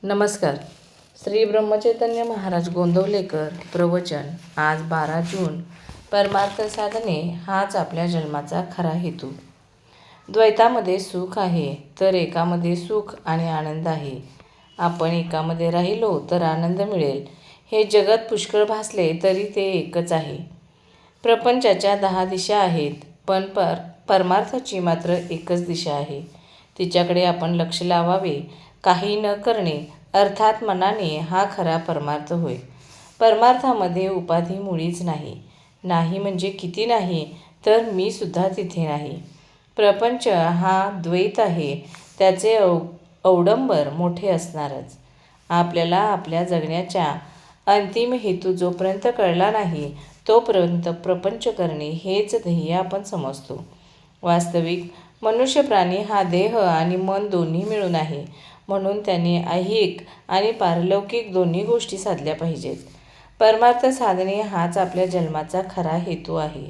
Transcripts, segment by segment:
नमस्कार. श्री ब्रह्मचैतन्य महाराज गोंदवलेकर प्रवचन. आज 12 जून. परमार्थ साधने हाच आपल्या जन्माचा खरा हेतू. द्वैतामध्ये सुख आहे तर एकामध्ये सुख आणि आनंद आहे. आपण एकामध्ये राहिलो तर आनंद मिळेल. हे जगत पुष्कळ भासले तरी ते एकच आहे. प्रपंचाच्या 10 दिशा आहेत, पण परमार्थाची मात्र एकच दिशा आहे. तिच्याकडे आपण लक्ष लावावे. काही न करणे अर्थात मनाने हा खरा परमार्थ होय. परमार्थामध्ये उपाधी मुळीच नाही. नाही म्हणजे किती नाही, तर मी सुद्धा तिथे नाही. प्रपंच हा द्वैत आहे, त्याचे अवडंबर मोठे असणारच. आपल्याला आपल्या जगण्याच्या अंतिम हेतू जोपर्यंत कळला नाही तोपर्यंत प्रपंच करणे हेच ध्येय आपण समजतो. वास्तविक मनुष्य प्राणी हा देह आणि मन दोन्ही मिळून आहे, म्हणून त्याने ऐहिक आणि पारलौकिक दोन्ही गोष्टी साधल्या पाहिजेत. परमार्थ साधने हाच आपल्या जन्माचा खरा हेतू आहे.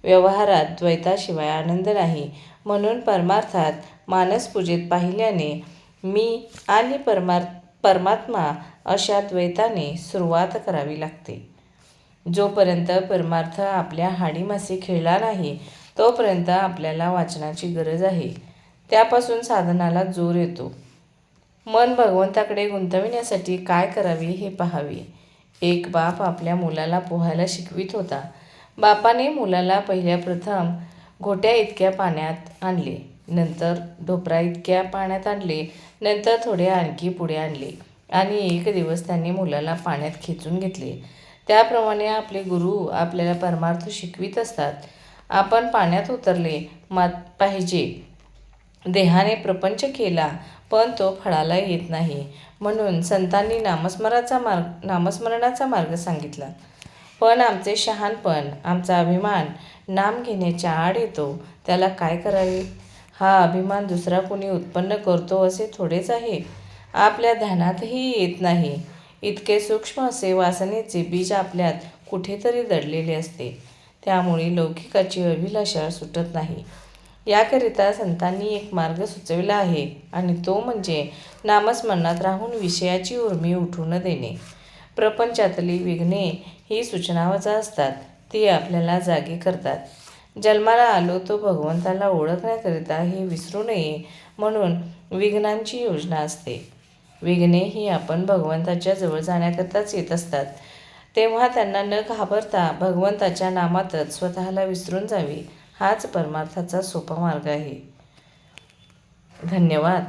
व्यवहारात द्वैताशिवाय आनंद नाही, म्हणून परमार्थात मानसपूजेत पाहिल्याने मी आणि परमात्मा अशा द्वैताने सुरुवात करावी लागते. जोपर्यंत परमार्थ आपल्या हाडीमासी खेळला नाही तोपर्यंत आपल्याला वाचनाची गरज आहे. त्यापासून साधनाला जोर येतो. मन भगवंताकडे गुंतविण्यासाठी काय करावे हे पाहावे. एक बाप आपल्या मुलाला पोहायला शिकवित होता. बापाने मुलाला पहिल्या प्रथम घोट्या इतक्या पाण्यात आणले, नंतर ढोपरा इतक्या पाण्यात आणले, नंतर थोडे आणखी पुढे आणले आणि एक दिवस त्यांनी मुलाला पाण्यात खेचून घेतले. त्याप्रमाणे आपले गुरु आपल्याला परमार्थ शिकवित असतात. आपण पाण्यात उतरले पाहिजे. देहाने प्रपंच केला पण तो फळाला येत नाही, म्हणून संतांनी नामस्मरणाचा मार्ग सांगितला. पण आमचे शहाणपण, आमचा अभिमान नाम घेण्याच्या आड येतो. त्याला काय करावे? हा अभिमान दुसरा कोणी उत्पन्न करतो असे थोडेच आहे. आपल्या ध्यानातही येत नाही. इतके सूक्ष्म असे वासनेचे बीज आपल्यात कुठेतरी दडलेले असते. त्यामुळे लौकिकाची अभिलाषा सुटत नाही. याकरिता संतांनी एक मार्ग सुचविला आहे आणि तो म्हणजे नामस्मरणात राहून विषयाची उर्मी उठू न देणे. प्रपंचातली विघ्ने ही सूचनावजा असतात, ती आपल्याला जागी करतात. जन्माला आलो तो भगवंताला ओळखण्याकरिता हे विसरू नये म्हणून विघ्नांची योजना असते. विघ्ने ही आपण भगवंताच्या जवळ जाण्याकरताच येत असतात. तेव्हा त्यांना न घाबरता भगवंताच्या नामातच स्वतःला विसरून जावे, हाच परमार्थाचा सोपा मार्ग आहे. धन्यवाद.